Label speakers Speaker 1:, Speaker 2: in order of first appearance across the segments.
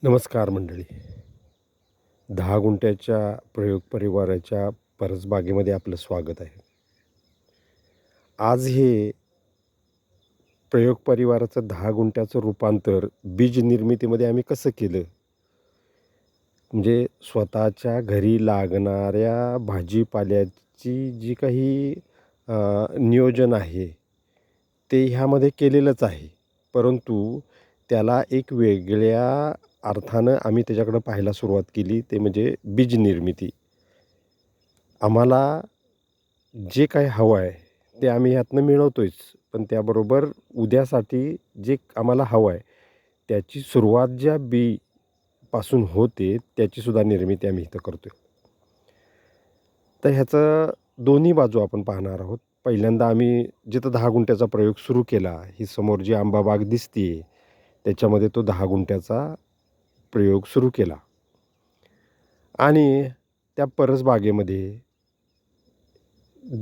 Speaker 1: नमस्कार मंडळी. 10 गुंठ्याच्या प्रयोग परिवाराच्या परसबागेमध्ये आपलं स्वागत आहे. आज हे प्रयोग परिवाराचं 10 गुंठ्याचं रूपांतर बीज निर्मितीमध्ये आम्ही कसं केलं? म्हणजे स्वतःच्या घरी लागणाऱ्या भाजीपाल्याची जी काही नियोजन आहे, ते ह्यामध्ये केलेलंच आहे. परंतु त्याला एक वेगळ्या अर्थानं आम्ही त्याच्याकडं पाहायला सुरुवात केली, ते म्हणजे बीज निर्मिती. आम्हाला जे काही हवं आहे, ते आम्ही ह्यातनं मिळवतोयच. पण त्याबरोबर उद्यासाठी जे आम्हाला हवं आहे, त्याची सुरुवात ज्या बीपासून होते, त्याचीसुद्धा निर्मिती आम्ही इथं करतोय. तर ह्याचं दोन्ही बाजू आपण पाहणार आहोत. पहिल्यांदा आम्ही जिथं 10 गुंठ्याचा प्रयोग सुरू केला, ही समोर जी आंबा बाग दिसतीये, त्याच्यामध्ये तो 10 गुंठ्याचा प्रयोग सुरू केला. आणि त्या परसबागेमध्ये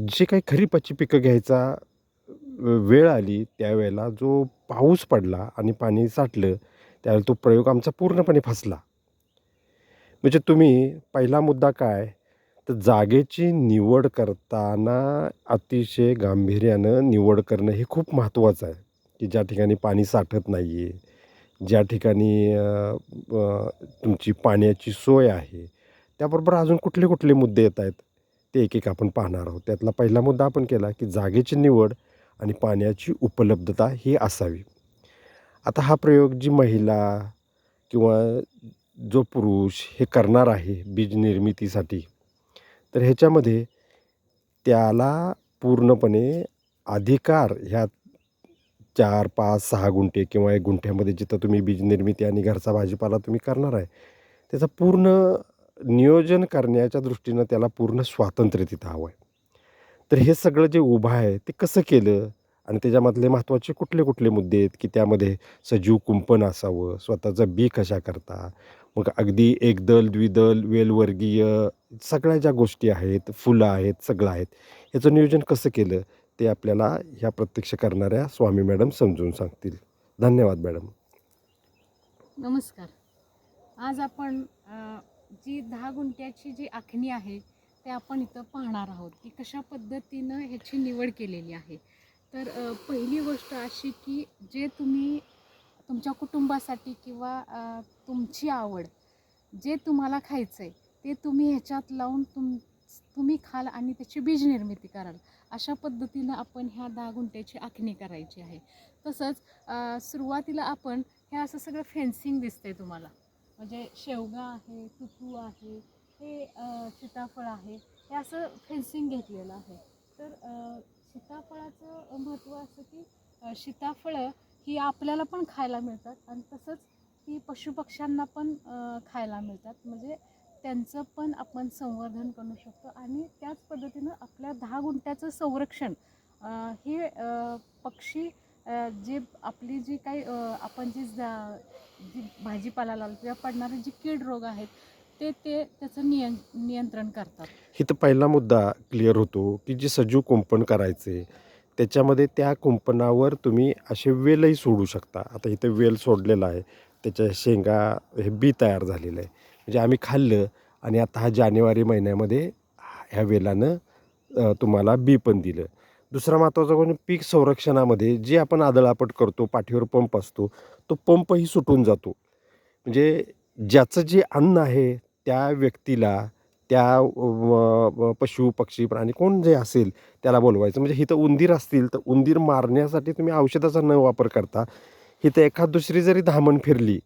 Speaker 1: जे काही खरीपाची पिकं घ्यायचा वेळ आली, त्यावेळेला जो पाऊस पडला आणि पाणी साठलं, त्यावेळेला तो प्रयोग आमचा पूर्णपणे फसला. म्हणजे तुम्ही पहिला मुद्दा काय, तर जागेची निवड करताना अतिशय गांभीर्यानं निवड करणं हे खूप महत्त्वाचं आहे, की ज्या ठिकाणी पाणी साठत नाही आहे, ज्या ठिकाणी तुमची पाण्याची सोय आहे. त्याबरोबर अजून कुठले-कुठले मुद्दे येत आहेत, ते एक-एक आपण पाहणार आहोत. त्यातला पहिला मुद्दा आपण केला, की जागेची निवड आणि पाण्याची उपलब्धता ही असावी. आता हा प्रयोग जी महिला किंवा जो पुरुष हे करणार आहे बीज निर्मितीसाठी, तर ह्याच्यामध्ये त्याला पूर्णपणे अधिकार ह्या 4, 5, 6 गुंठे किंवा 1 गुंठ्यामध्ये जिथं तुम्ही बीज निर्मिती आणि घरचा भाजीपाला तुम्ही करणार आहे, त्याचं पूर्ण नियोजन करण्याच्या दृष्टीनं त्याला पूर्ण स्वातंत्र्य तिथं हवं आहे. तर हे सगळं जे उभं आहे ते कसं केलं आणि त्याच्यामधले महत्त्वाचे कुठले-कुठले मुद्दे आहेत, की त्यामध्ये सजीव कुंपण असावं, स्वतःचं बी कशाकरता, मग अगदी एकदल, द्विदल, वेलवर्गीय सगळ्या ज्या गोष्टी आहेत, फुलं आहेत, सगळं आहेत. याचं नियोजन कसं केलं, ते आपल्याला ह्या प्रत्यक्ष करणाऱ्या स्वामी मॅडम समजून सांगतील. धन्यवाद मॅडम.
Speaker 2: नमस्कार. आज आपण जी 10 गुंठ्याची जी आखणी आहे ते आपण इथं पाहणार आहोत की कशा पद्धतीनं ह्याची निवड केलेली आहे. तर पहिली गोष्ट अशी की जे तुम्ही तुमच्या कुटुंबासाठी किंवा तुमची आवड जे तुम्हाला खायचं आहे ते तुम्ही ह्याच्यात लावून तुम्ही खाल आणि त्याची बीज निर्मिती कराल. अशा पद्धतीनं आपण ह्या 10 गुंठ्याची आखणी करायची आहे. तसंच सुरुवातीला आपण हे असं सगळं फेन्सिंग दिसतंय तुम्हाला. म्हणजे शेवगा आहे, तुतू आहे, हे सीताफळ आहे, हे असं फेन्सिंग घेतलेलं आहे. तर सीताफळाचं महत्त्व असं की सीताफळं ही आपल्याला पण खायला मिळतात आणि तसंच ती पशुपक्ष्यांना पण खायला मिळतात. म्हणजे त्यांचं पण आपण संवर्धन करू शकतो आणि त्याच पद्धतीनं आपल्या 10 गुंठ्याचं संरक्षण हे पक्षी जे आपली जी काही आपण जी भाजीपाला लावतो किंवा पडणारे जे कीड रोग आहेत ते ते त्याचं नियंत्रण करतात.
Speaker 1: इथं पहिला मुद्दा क्लिअर होतो, की जे सजीव कुंपण करायचे, त्याच्यामध्ये त्या कुंपणावर तुम्ही असे वेलही सोडू शकता. आता इथे वेल सोडलेला आहे. त्याच्या शेंगा हे बी तयार झालेलं आहे. म्हणजे आम्ही खाल्लं आणि आता हा जानेवारी महिन्यामध्ये ह्या वेलानं तुम्हाला बी पण दिलं. दुसरा महत्त्वाचा म्हणजे पीक संरक्षणामध्ये जे आपण आदळआपट करतो, पाठीवर पंप असतो, तो पंपही सुटून जातो. म्हणजे ज्याचं जे अन्न आहे त्या व्यक्तीला त्या पशु, पक्षी, प्राणी कोण जे असेल त्याला बोलवायचं. म्हणजे इथं उंदीर असतील तर उंदीर मारण्यासाठी तुम्ही औषधाचा न वापर करता, इथं एखाद दुसरी जरी धामण फिरली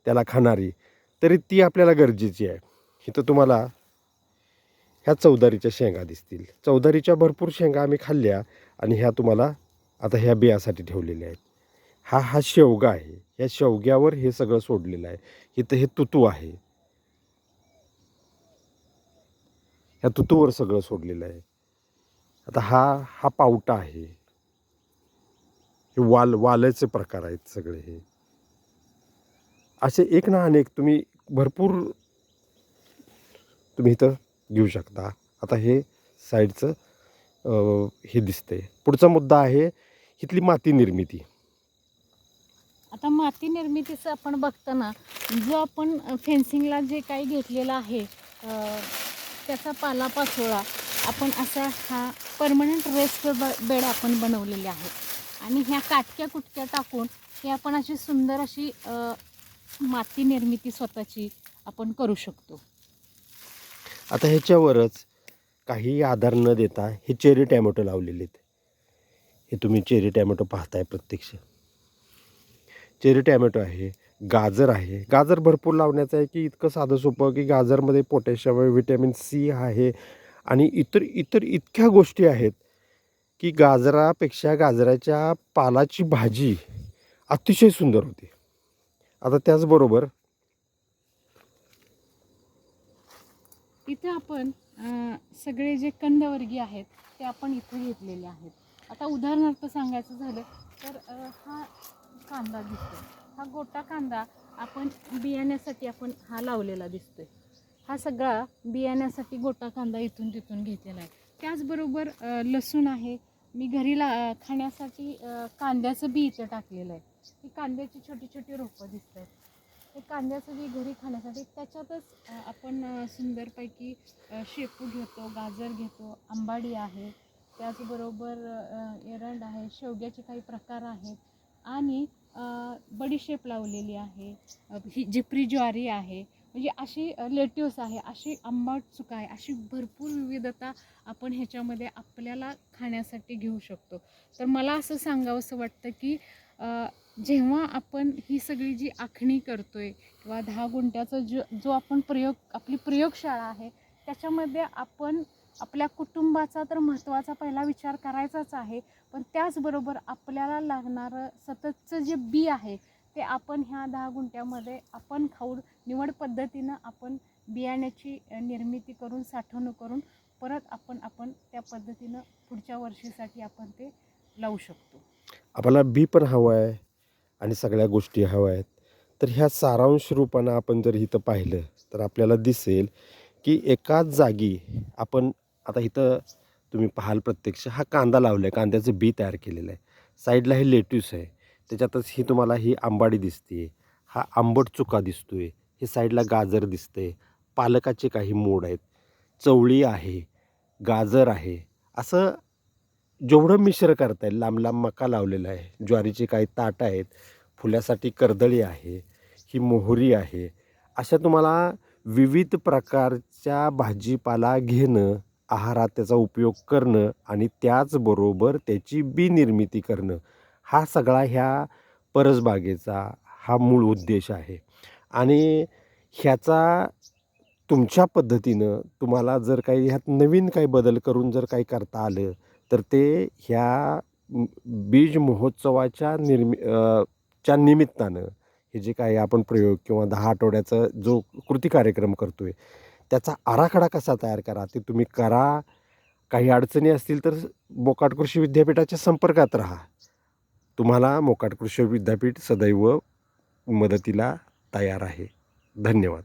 Speaker 1: त्याला खाणारी, तरी ती आपल्याला गरजेची आहे. इथं तुम्हाला ह्या चौदारीच्या शेंगा दिसतील. चौदारीच्या भरपूर शेंगा आम्ही खाल्ल्या आणि ह्या तुम्हाला आता ह्या बियासाठी ठेवलेल्या आहेत. हा शेवगा आहे. या शेवग्यावर हे सगळं सोडलेलं आहे. इथं हे तुतू आहे. ह्या तुतूवर सगळं सोडलेलं आहे. आता हा पावटा आहे. हे वालाचे प्रकार आहेत सगळे हे. असे एक ना अनेक तुम्ही भरपूर तुम्ही इथं घेऊ शकता. आता हे साईडचं हे दिसतंय. पुढचा मुद्दा आहे इथली माती निर्मिती.
Speaker 2: आता माती निर्मितीचं आपण बघताना जो आपण फेन्सिंगला जे काही घेतलेलं आहे त्याचा पालापाचोळा आपण असा हा परमनंट रेस्ट बेड आपण बनवलेले आहे आणि ह्या काटक्या कुटक्या टाकून हे आपण अशी सुंदर अशी माती निर्मिती स्वतःची आपण करू शकतो.
Speaker 1: आता ह्याच्यावरच काही आधार न देता हे चेरी टॅमॅटो लावलेले आहेत. हे तुम्ही चेरी टॅमॅटो पाहताय प्रत्यक्ष. चेरी टॅमॅटो आहे, गाजर आहे. गाजर भरपूर लावण्याचं आहे की इतकं साधं सोपं की गाजरमध्ये पोटॅशियम आहे, व्हिटॅमिन सी आहे आणि इतर इतर इतक्या गोष्टी आहेत की गाजरापेक्षा गाजराच्या पालाची भाजी अतिशय सुंदर होते. आता त्याचबरोबर
Speaker 2: इथं आपण सगळे जे कंदवर्गीय आहेत ते आपण इथं घेतलेले आहेत. आता उदाहरणार्थ सांगायचं झालं तर हा कांदा दिसतो, हा गोटा कांदा आपण बियाण्यासाठी आपण हा लावलेला दिसतोय. हा सगळा बियाण्यासाठी गोटा कांदा इथून तिथून घेतलेला आहे. त्याचबरोबर लसूण आहे. मी घरी खाण्यासाठी कांद्याचं बी इथं टाकलेलं आहे. ही कांद्याची छोटी छोटी रोपं दिसत आहेत. हे कांद्याचं बी घरी खाण्यासाठी. त्याच्यातच आपण सुंदरपैकी शेपू घेतो, गाजर घेतो, आंबाडी आहे, त्याचबरोबर एरंड आहे, शेवग्याचे काही प्रकार आहेत आणि बडीशेप लावलेली आहे, ही जिपरी ज्वारी आहे, म्हणजे अशी लेट्यूस आहे, अशी आंबट चुका आहे, अशी भरपूर विविधता आपण ह्याच्यामध्ये आपल्याला खाण्यासाठी घेऊ शकतो. तर मला असं सांगावंसं वाटतं की जेव्हा आपण ही सगळी जी आखणी करतोय किंवा 10 गुंठ्याचा जो आपण आपली प्रयोगशाळा आहे त्याच्यामध्ये आपण आपल्या कुटुंबाचा तर महत्त्वाचा पहिला विचार करायचाच आहे, पण त्याचबरोबर आपल्याला लागणारं सततचं जे बी आहे ते आपण ह्या 10 गुंठ्यामध्ये आपण खाऊन निवड पद्धतीनं आपण बियाण्याची निर्मिती करून साठवणूक करून परत आपण त्या पद्धतीनं पुढच्या वर्षीसाठी आपण ते लावू शकतो.
Speaker 1: आपल्याला बी पण हवं आहे आणि सगळ्या गोष्टी हव्या आहेत. तर ह्या सारांश रूपानं आपण जर इथं पाहिलं तर आपल्याला दिसेल की एकाच जागी आपण आता इथं तुम्ही पाहाल प्रत्यक्ष हा कांदा लावला आहे, कांद्याचं बी तयार केलेलं आहे. साईडला हे लेट्यूस आहे, त्याच्यातच ही तुम्हाला ही आंबाडी दिसते, हा आंबट चुका दिसतोय, हे साईडला गाजर दिसते, पालकाचे काही मोड आहेत, चवळी आहे, गाजर आहे. असं जेवढं मिश्र करता येईल, लांब लांब मका लावलेला आहे, ज्वारीचे काही ताटं आहेत, फुल्यासाठी कर्दळी आहे, ही मोहरी आहे. अशा तुम्हाला विविध प्रकारच्या भाजीपाला घेणं, आहारात त्याचा उपयोग करणं आणि त्याचबरोबर त्याची बी निर्मिती करणं, हा सगळा ह्या परसबागेचा हा मूळ उद्देश आहे. आणि ह्याचा तुमच्या पद्धतीनं तुम्हाला जर काही ह्यात नवीन काही बदल करून जर काही करता आलं तर ते ह्या बीज महोत्सवाच्या च्या निमित्तानं हे जे काही आपण प्रयोग किंवा 10 आठवड्याचा जो कृती कार्यक्रम करतो आहे त्याचा आराखडा कसा तयार करा ते तुम्ही करा. काही अडचणी असतील तर मोकाट कृषी विद्यापीठाच्या संपर्कात राहा. तुम्हाला मोकाट कृषी विद्यापीठ सदैव मदतीला तयार आहे. धन्यवाद.